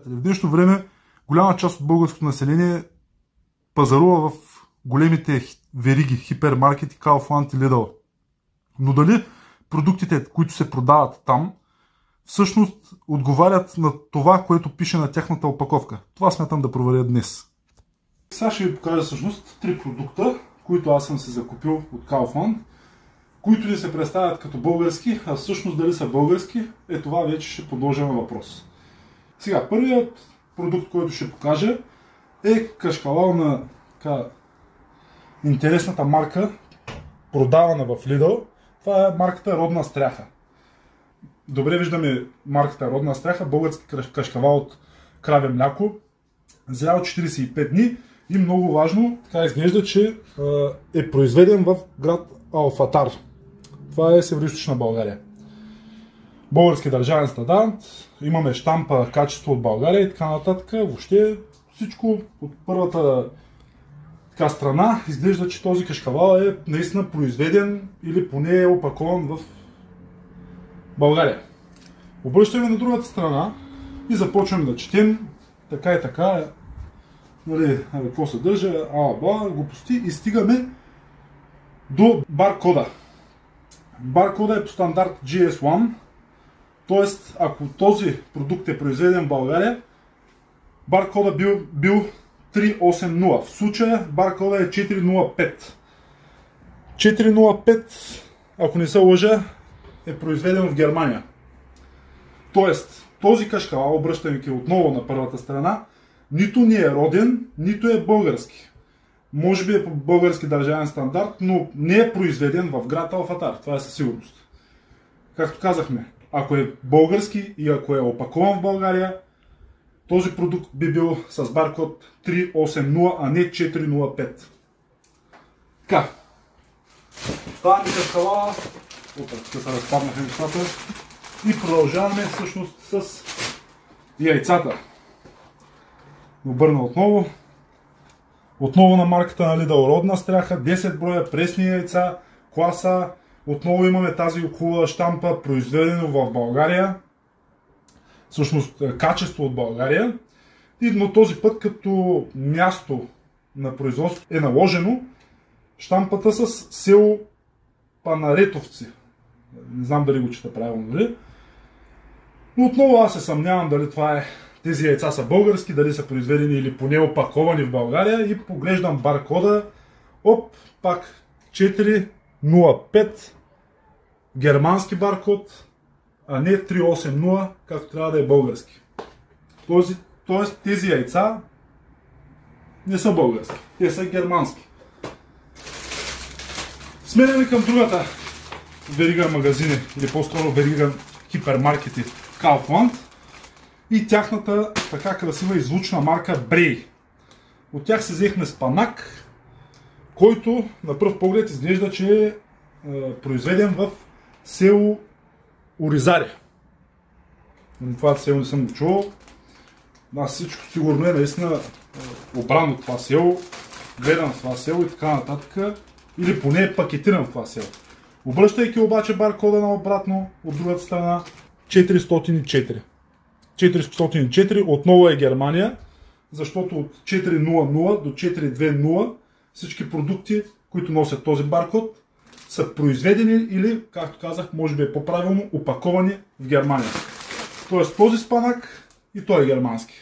В днешно време голяма част от българското население пазарува в големите вериги, хипермаркети, Kaufland и Lidl. Но дали продуктите, които се продават там, всъщност отговарят на това, което пише на тяхната опаковка? Това смятам да проверя днес. Сега ще ви покажа всъщност 3 продукта, които аз съм се закупил от Kaufland, които ни се представят като български, а всъщност дали са български, това вече ще подложа на въпрос. Сега, първият продукт, който ще покажа, е кашкавал на интересната марка, продавана в Lidl. Това е марката Родна стряха. Добре виждаме марката Родна стряха, български кашкавал от краве мляко, зрял 45 дни и много важно, така изглежда, че е произведен в град Алфатар. Това е Североизточна България. Български държавен стандарт, имаме щампа качество от България и така нататък. Въобще всичко от първата страна изглежда, че този кашкавал е наистина произведен или поне е опакован в България. Обръщаме на другата страна и започваме да четем така и така, нали, какво съдържа, глупости и стигаме до баркода. Баркода е по стандарт GS1, т.е. ако този продукт е произведен в България, баркода бил 380. В случая баркода е 405. 405, ако не се лъжа, е произведен в Германия. Тоест, този кашкавал, обръщайки отново на първата страна, нито ни е роден, нито е български. Може би е по български държавен стандарт, но не е произведен в град Алфатар. Това е със сигурност. Както казахме, ако е български и ако е опакован в България, този продукт би бил с баркод 380, а не 405. Така. Това ми кашкавала. Тук се разпаднаха нещата. И продължаваме всъщност с яйцата. Обърна отново. Отново на марката на Lidl Родна стряха, 10 броя пресни яйца, класа. Отново имаме тази хубава щампа, произведено в България. Всъщност качество от България. Но този път като място на производство е наложено щампата с село Панаретовци. Не знам дали го чета правилно, нали? Но отново аз се съмнявам дали тези яйца са български, дали са произведени или поне опаковани в България и поглеждам баркода. Пак 405 германски баркод, а не 380, както трябва да е български. Тоест тези яйца не са български, те са германски. Сменяме към другата верига магазини, или по-скоро верига хипермаркети Kaufland и тяхната така красива и звучна марка Брей. От тях се взехме спанак, който на пръв поглед изглежда, че е произведен в село Оризаре. Това село не съм го чувал. Всичко сигурно е наистина обрано от това село, гледан в това село и така нататък. Или поне е пакетиран в това село. Обръщайки обаче баркода на обратно, от другата страна, 404. 404 отново е Германия, защото от 400 до 420 всички продукти, които носят този баркод, са произведени или, както казах, може би е по-правилно, опаковани в Германия. Тоест този спанак и той е германски.